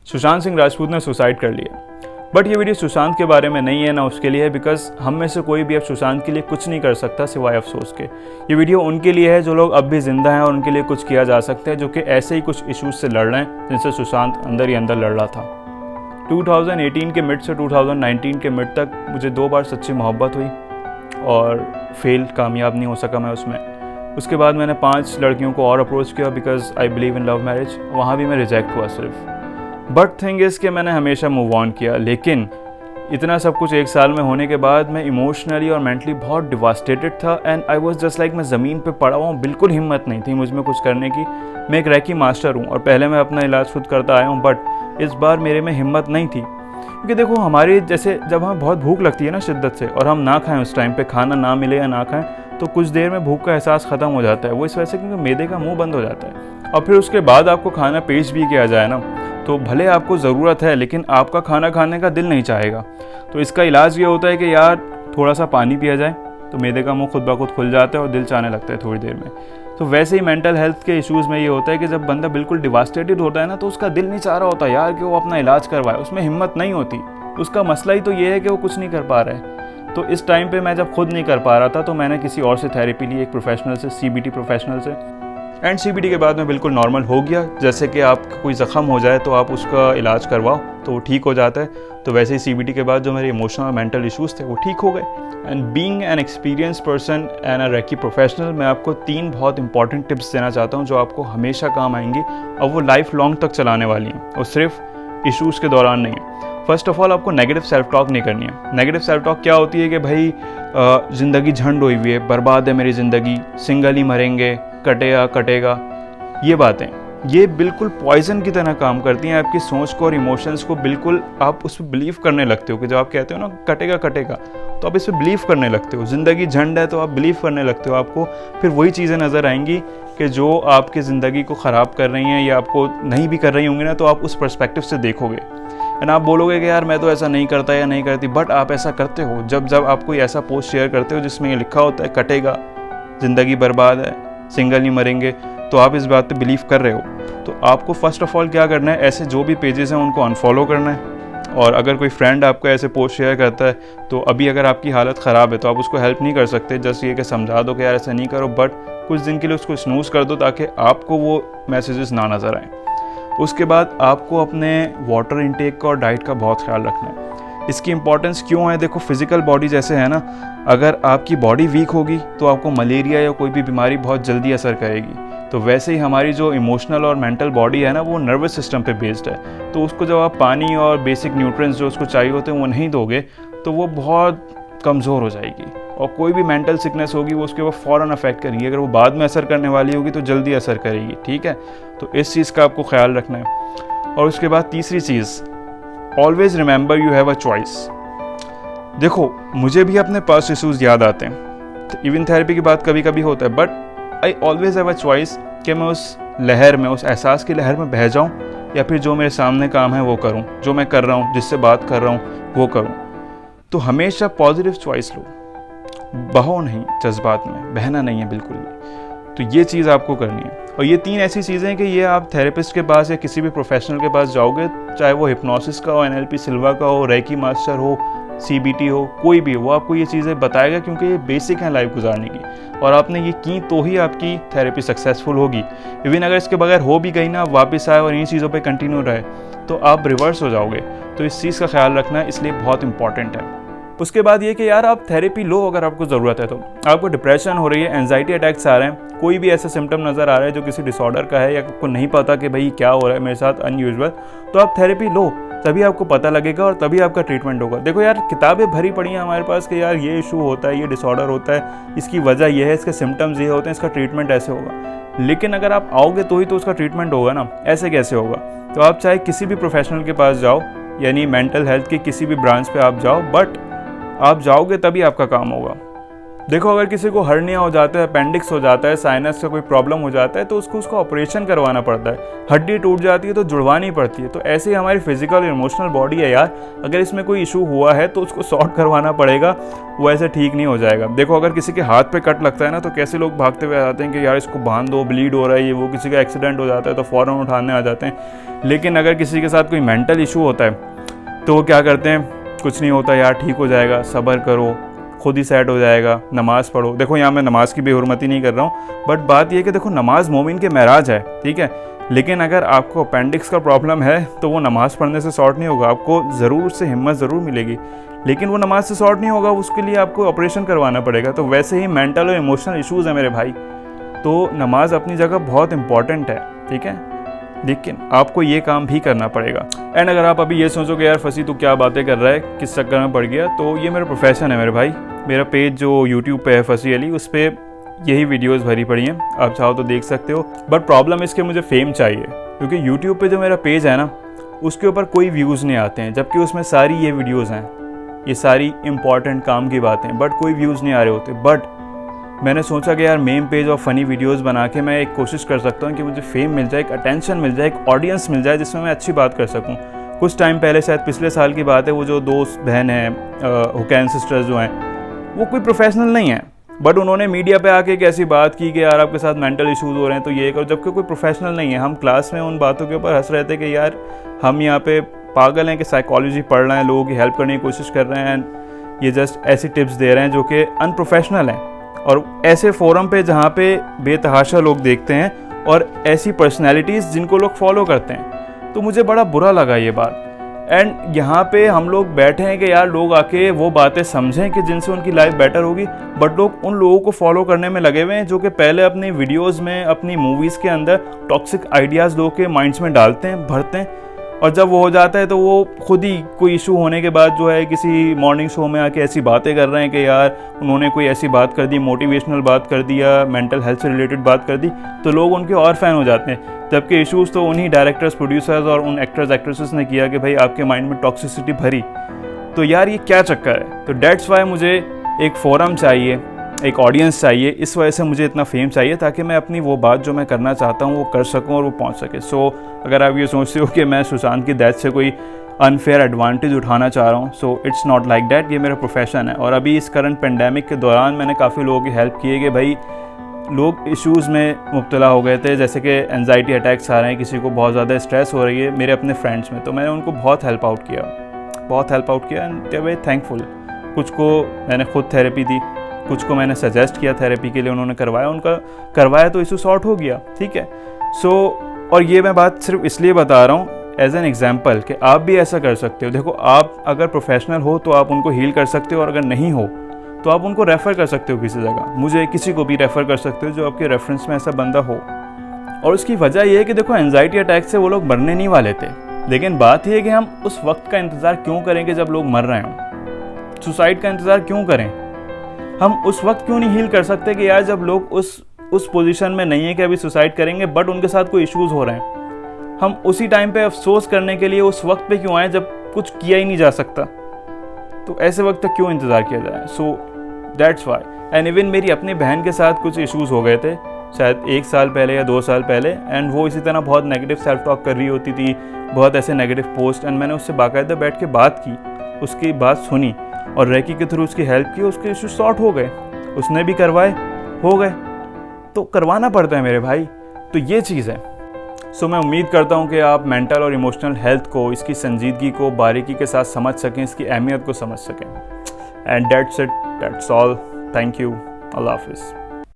सुशांत सिंह राजपूत ने सुसाइड कर लिया। बट ये वीडियो सुशांत के बारे में नहीं है, ना उसके लिए है, बिकॉज हम में से कोई भी अब सुशांत के लिए कुछ नहीं कर सकता सिवाय अफसोस के। ये वीडियो उनके लिए है जो लोग अब भी जिंदा हैं और उनके लिए कुछ किया जा सकता है, जो कि ऐसे ही कुछ इश्यूज से लड़ रहे हैं जिनसे सुशांत अंदर ही अंदर लड़ रहा था। 2018 के मिड से 2019 के मिड तक मुझे 2 बार सच्ची मोहब्बत हुई और कामयाब नहीं हो सका मैं उसमें। उसके बाद मैंने 5 लड़कियों को और अप्रोच किया because I believe in love marriage, वहाँ भी मैं रिजेक्ट हुआ सिर्फ। बट थिंग इज़ कि मैंने हमेशा मूव ऑन किया। लेकिन इतना सब कुछ 1 साल में होने के बाद मैं इमोशनली और मेंटली बहुत डिवास्टेटेड था and I was just like मैं ज़मीन पे पड़ा हुआ हूँ, बिल्कुल हिम्मत नहीं थी मुझ में कुछ करने की। मैं एक रैकी मास्टर हूँ और पहले मैं अपना इलाज खुद करता आया हूँ, बट इस बार मेरे में हिम्मत नहीं थी। क्योंकि देखो, हमारे जैसे जब हमें बहुत भूख लगती है ना शिद्दत से, और हम ना खाएं उस टाइम पे, खाना ना मिले या ना खाएं, तो कुछ देर में भूख का एहसास ख़त्म हो जाता है। वो इस वजह से क्योंकि मैदे का मुंह बंद हो जाता है। और फिर उसके बाद आपको खाना पेश भी किया जाए ना, तो भले आपको ज़रूरत है लेकिन आपका खाना खाने का दिल नहीं चाहेगा। तो इसका इलाज ये होता है कि यार थोड़ा सा पानी पिया जाए, तो मैदे का मुंह खुद ब खुद खुल जाता है और दिल चाहने लगता है थोड़ी देर में। तो वैसे ही मेंटल हेल्थ के इश्यूज़ में ये होता है कि जब बंदा बिल्कुल डिवास्टेटेड होता है ना, तो उसका दिल नहीं चाह रहा होता यार कि वो अपना इलाज करवाए, उसमें हिम्मत नहीं होती। उसका मसला ही तो ये है कि वो कुछ नहीं कर पा रहा है। तो इस टाइम पे मैं जब खुद नहीं कर पा रहा था, तो मैंने किसी और से थेरेपी ली, एक प्रोफेशनल से, CBT प्रोफेशनल से। एंड CBT के बाद मैं बिल्कुल नॉर्मल हो गया। जैसे कि आपका कोई ज़ख़म हो जाए तो आप उसका इलाज करवाओ तो वो ठीक हो जाता है, तो वैसे ही CBT के बाद जो मेरे इमोशनल और मेंटल इश्यूज़ थे वो ठीक हो गए। And being an experience person and a Reiki professional, मैं आपको 3 बहुत इंपॉर्टेंट टिप्स देना चाहता हूँ जो आपको हमेशा काम आएंगी और वो लाइफ लॉन्ग तक चलाने वाली हैं, और सिर्फ इश्यूज़ के दौरान नहीं है। फर्स्ट ऑफ ऑल, आपको नेगेटिव सेल्फ टॉक नहीं करनी है। नेगेटिव सेल्फ टॉक क्या होती है कि भाई ज़िंदगी झंड हुई हुई है, बर्बाद है मेरी ज़िंदगी, सिंगल ही मरेंगे, कटेगा, ये बातें ये बिल्कुल पॉइजन की तरह काम करती हैं आपकी सोच को और इमोशंस को। बिल्कुल आप उस पर बिलीव करने लगते हो कि जब आप कहते हो ना कटेगा, तो आप इस पर बिलीव करने लगते हो। ज़िंदगी झंड है तो आप बिलीव करने लगते हो। आपको फिर वही चीज़ें नज़र आएंगी कि जो आपकी ज़िंदगी को ख़राब कर रही हैं या आपको नहीं भी कर रही होंगी ना, तो आप उस पर्सपेक्टिव से देखोगे एंड आप बोलोगे कि यार मैं तो ऐसा नहीं करता या नहीं करती, बट आप ऐसा करते हो। जब आप कोई ऐसा पोस्ट शेयर करते हो जिसमें ये लिखा होता है कटेगा, ज़िंदगी बर्बाद है, सिंगल ही मरेंगे, तो आप इस बात पे बिलीव कर रहे हो। तो आपको फर्स्ट ऑफ ऑल क्या करना है, ऐसे जो भी पेजेस हैं उनको अनफॉलो करना है। और अगर कोई फ्रेंड आपको ऐसे पोस्ट शेयर करता है, तो अभी अगर आपकी हालत ख़राब है तो आप उसको हेल्प नहीं कर सकते, जस्ट ये कि समझा दो कि यार ऐसा नहीं करो, बट कुछ दिन के लिए उसको स्नूज़ कर दो ताकि आपको वो मैसेजेस ना नज़र आएँ। उसके बाद आपको अपने वाटर इंटेक का और डाइट का बहुत ख्याल रखना है। इसकी इंपॉर्टेंस क्यों है, देखो फिज़िकल बॉडी जैसे है ना, अगर आपकी बॉडी वीक होगी तो आपको मलेरिया या कोई भी बीमारी बहुत जल्दी असर करेगी। तो वैसे ही हमारी जो इमोशनल और मेंटल बॉडी है ना, वो नर्वस सिस्टम पे बेस्ड है। तो उसको जब आप पानी और बेसिक न्यूट्रिएंट्स जो उसको चाहिए होते हैं वो नहीं दोगे, तो वो बहुत कमज़ोर हो जाएगी और कोई भी मेंटल सिकनेस होगी वो उसके ऊपर फ़ौरन अफेक्ट करेगी। अगर वो बाद में असर करने वाली होगी तो जल्दी असर करेगी, ठीक है। तो इस चीज़ का आपको ख्याल रखना है। और उसके बाद तीसरी चीज़, always remember you have a choice. देखो, मुझे भी अपने पास्ट इशूज़ याद आते हैं, इवन थेरेपी के बाद कभी कभी होता है, but I always have a choice कि मैं उस लहर में, उस एहसास की लहर में बह जाऊँ या फिर जो मेरे सामने काम है वो करूँ, जो मैं कर रहा हूँ, जिससे बात कर रहा हूँ वो करूँ। तो हमेशा पॉजिटिव चॉइस लो, बहो नहीं जज्बात में, बहना नहीं है बिल्कुल भी। तो ये चीज़ आपको करनी है। और ये 3 ऐसी चीज़ें हैं कि ये आप थेरेपिस्ट के पास या किसी भी प्रोफेशनल के पास जाओगे, चाहे वो हिप्नोसिस का हो, NLP सिल्वा का हो, रेकी मास्टर हो, CBT हो, कोई भी हो, वो आपको ये चीज़ें बताएगा क्योंकि ये बेसिक हैं लाइफ गुजारने की। और आपने ये की तो ही आपकी थेरेपी सक्सेसफुल होगी। इवन अगर इसके बगैर हो भी गई ना, आप वापस आए और इन्हीं चीज़ों पे कंटिन्यू रहे, तो आप रिवर्स हो जाओगे। तो इस चीज़ का ख्याल रखना इसलिए बहुत इंपॉर्टेंट है। उसके बाद ये कि यार आप थेरेपी लो अगर आपको ज़रूरत है तो। आपको डिप्रेशन हो रही है, एंजाइटी अटैक्स आ रहे हैं, कोई भी ऐसा सिम्टम नज़र आ रहा है जो किसी डिसऑर्डर का है या आपको नहीं पता कि भाई क्या हो रहा है मेरे साथ अनयूजुअल, तो आप थेरेपी लो, तभी आपको पता लगेगा और तभी आपका ट्रीटमेंट होगा। देखो यार, किताबें भरी पड़ी हैं हमारे पास कि यार ये इशू होता है, ये डिसऑर्डर होता है, इसकी वजह ये है, इसके सिम्टम्स ये होते हैं, इसका ट्रीटमेंट ऐसे होगा। लेकिन अगर आप आओगे तो ही तो उसका ट्रीटमेंट होगा ना, ऐसे कैसे होगा। तो आप चाहे किसी भी प्रोफेशनल के पास जाओ, यानी मेंटल हेल्थ के किसी भी ब्रांच पे आप जाओ, बट आप जाओगे तभी आपका काम होगा। देखो अगर किसी को हर्निया हो जाता है, अपेंडिक्स हो जाता है, साइनस का कोई प्रॉब्लम हो जाता है तो उसको ऑपरेशन करवाना पड़ता है। हड्डी टूट जाती है तो जुड़वानी पड़ती है। तो ऐसे ही हमारी फिजिकल और इमोशनल बॉडी है यार, अगर इसमें कोई इशू हुआ है तो उसको सॉर्ट करवाना पड़ेगा, वो ऐसे ठीक नहीं हो जाएगा। देखो अगर किसी के हाथ पे कट लगता है ना तो कैसे लोग भागते हुए आते हैं कि यार इसको बांध दो, ब्लीड हो रहा है, ये वो, किसी का एक्सीडेंट हो जाता है तो फ़ौरन उठाने आ जाते हैं। लेकिन अगर किसी के साथ कोई मेंटल इशू होता है तो वो क्या करते हैं, कुछ नहीं होता यार, ठीक हो जाएगा, सब्र करो, खुद ही सेट हो जाएगा, नमाज़ पढ़ो। देखो यहाँ मैं नमाज़ की बेहुरमती नहीं कर रहा हूँ, बट बात यह है कि देखो नमाज मोमिन के महराज है, ठीक है। लेकिन अगर आपको अपेंडिक्स का प्रॉब्लम है तो वो नमाज़ पढ़ने से सॉर्ट नहीं होगा। आपको ज़रूर से हिम्मत ज़रूर मिलेगी, लेकिन वो नमाज से सॉर्ट नहीं होगा, उसके लिए आपको ऑपरेशन करवाना पड़ेगा। तो वैसे ही मेंटल और इमोशनल इशूज़ हैं मेरे भाई, तो नमाज अपनी जगह बहुत इंपॉर्टेंट है, ठीक है, लेकिन आपको ये काम भी करना पड़ेगा। एंड अगर आप अभी ये सोचोगे यार फसी तो क्या बातें कर रहा है, किस चक्कर में पड़ गया, तो ये मेरा प्रोफेशन है मेरे भाई। मेरा पेज जो यूट्यूब पे है फसी अली, उस पर यही वीडियोस भरी पड़ी हैं, आप चाहो तो देख सकते हो। बट प्रॉब्लम इसके मुझे फेम चाहिए, क्योंकि यूट्यूब पे जो मेरा पेज है ना उसके ऊपर कोई व्यूज़ नहीं आते हैं, जबकि उसमें सारी ये वीडियोज़ हैं, ये सारी इंपॉर्टेंट काम की बातें, बट कोई व्यूज़ नहीं आ रहे होते। बट मैंने सोचा कि यार मेम पेज और फ़नी वीडियोस बना के मैं एक कोशिश कर सकता हूँ कि मुझे फेम मिल जाए, एक अटेंशन मिल जाए, एक ऑडियंस मिल जाए जिसमें मैं अच्छी बात कर सकूँ। कुछ टाइम पहले, शायद पिछले साल की बात है, वो जो दोस्त बहन हैं हुकैन सिस्टर्स जो हैं, वो कोई प्रोफेशनल नहीं है, बट उन्होंने मीडिया पे आके एक ऐसी बात की कि यार आपके साथ मेंटल इश्यूज़ हो रहे हैं तो ये करो, जबकि कोई प्रोफेशनल नहीं है। हम क्लास में उन बातों के ऊपर हंस रहे थे कि यार हम यहाँ पे पागल हैं कि साइकोलॉजी पढ़ रहे हैं, लोगों की हेल्प करने की कोशिश कर रहे हैं, ये जस्ट ऐसी टिप्स दे रहे हैं जो कि अनप्रोफेशनल हैं। और ऐसे फोरम पे जहाँ पे बेतहाशा लोग देखते हैं और ऐसी पर्सनैलिटीज़ जिनको लोग फॉलो करते हैं, तो मुझे बड़ा बुरा लगा ये बात। एंड यहाँ पे हम लोग बैठे हैं कि यार लोग आके वो बातें समझें कि जिनसे उनकी लाइफ बेटर होगी, बट लोग उन लोगों को फॉलो करने में लगे हुए हैं जो कि पहले अपनी वीडियोस में, अपनी मूवीज़ के अंदर टॉक्सिक आइडियाज़ लोगों के माइंड्स में डालते हैं, भरते हैं, और जब वो हो जाता है तो वो खुद ही कोई इशू होने के बाद जो है किसी मॉर्निंग शो में आके ऐसी बातें कर रहे हैं कि यार उन्होंने कोई ऐसी बात कर दी, मोटिवेशनल बात कर दी या मेंटल हेल्थ से रिलेटेड बात कर दी, तो लोग उनके और फ़ैन हो जाते हैं। जबकि इशूज़ तो उन्हीं डायरेक्टर्स, प्रोड्यूसर्स और उन एक्टर्स एक्ट्रेसेस ने किया कि भाई आपके माइंड में टॉक्सिसिटी भरी। तो यार ये क्या चक्कर है। तो डेट्स वाई मुझे एक फोरम चाहिए, एक ऑडियंस चाहिए, इस वजह से मुझे इतना फेम चाहिए ताकि मैं अपनी वो बात जो मैं करना चाहता हूँ वो कर सकूँ और वो पहुँच सके। सो अगर आप ये सोचते हो कि मैं सुशांत की डेथ से कोई अनफेयर एडवांटेज उठाना चाह रहा हूँ, so it's not like that. ये मेरा प्रोफेशन है। और अभी इस करंट पेंडेमिक के दौरान मैंने काफ़ी लोगों की हेल्प की है कि भाई लोग इश्यूज़ में मुब्तला हो गए थे, जैसे कि एंजाइटी अटैक्स आ रहे हैं, किसी को बहुत ज़्यादा स्ट्रेस हो रही है मेरे अपने फ्रेंड्स में, तो मैंने उनको बहुत हेल्प आउट किया एंड दे वे थैंकफुल। कुछ को मैंने खुद थेरेपी दी, कुछ को मैंने सजेस्ट किया थेरेपी के लिए, उन्होंने करवाया, उनका करवाया तो इशू सॉर्ट हो गया, ठीक है। सो और ये मैं बात सिर्फ इसलिए बता रहा हूँ एज एन एग्जाम्पल कि आप भी ऐसा कर सकते हो। देखो आप अगर प्रोफेशनल हो तो आप उनको हील कर सकते हो, और अगर नहीं हो तो आप उनको रेफ़र कर सकते हो किसी जगह, मुझे किसी को भी रेफ़र कर सकते हो जो आपके रेफरेंस में ऐसा बंदा हो। और उसकी वजह यह है कि देखो एंजाइटी अटैक से वो लोग मरने नहीं वाले थे, लेकिन बात यह है कि हम उस वक्त का इंतज़ार क्यों करेंगे जब लोग मर रहे हों। सुसाइड का इंतज़ार क्यों करें, हम उस वक्त क्यों नहीं हील कर सकते कि यार जब लोग उस पोजीशन में नहीं है कि अभी सुसाइड करेंगे बट उनके साथ कोई इश्यूज़ हो रहे हैं, हम उसी टाइम पे अफसोस करने के लिए उस वक्त पे क्यों आए जब कुछ किया ही नहीं जा सकता। तो ऐसे वक्त तक क्यों इंतज़ार किया जाए। So that's why. And even मेरी अपनी बहन के साथ कुछ इश्यूज़ हो गए थे शायद 1 साल पहले या 2 साल पहले, एंड वो इसी तरह बहुत नेगेटिव सेल्फ टॉक कर रही होती थी, बहुत ऐसे नेगेटिव पोस्ट, एंड मैंने उससे बाकायदा बैठ के बात की, उसकी बात सुनी और रेकी के थ्रू उसकी हेल्प की, उसके इशू सॉर्ट हो गए, उसने भी करवाए, हो गए। तो करवाना पड़ता है मेरे भाई, तो ये चीज़ है। सो मैं उम्मीद करता हूँ कि आप मेंटल और इमोशनल हेल्थ को, इसकी संजीदगी को बारीकी के साथ समझ सकें, इसकी अहमियत को समझ सकें। And that's it, that's all. Thank you. अल्लाह हाफिज़।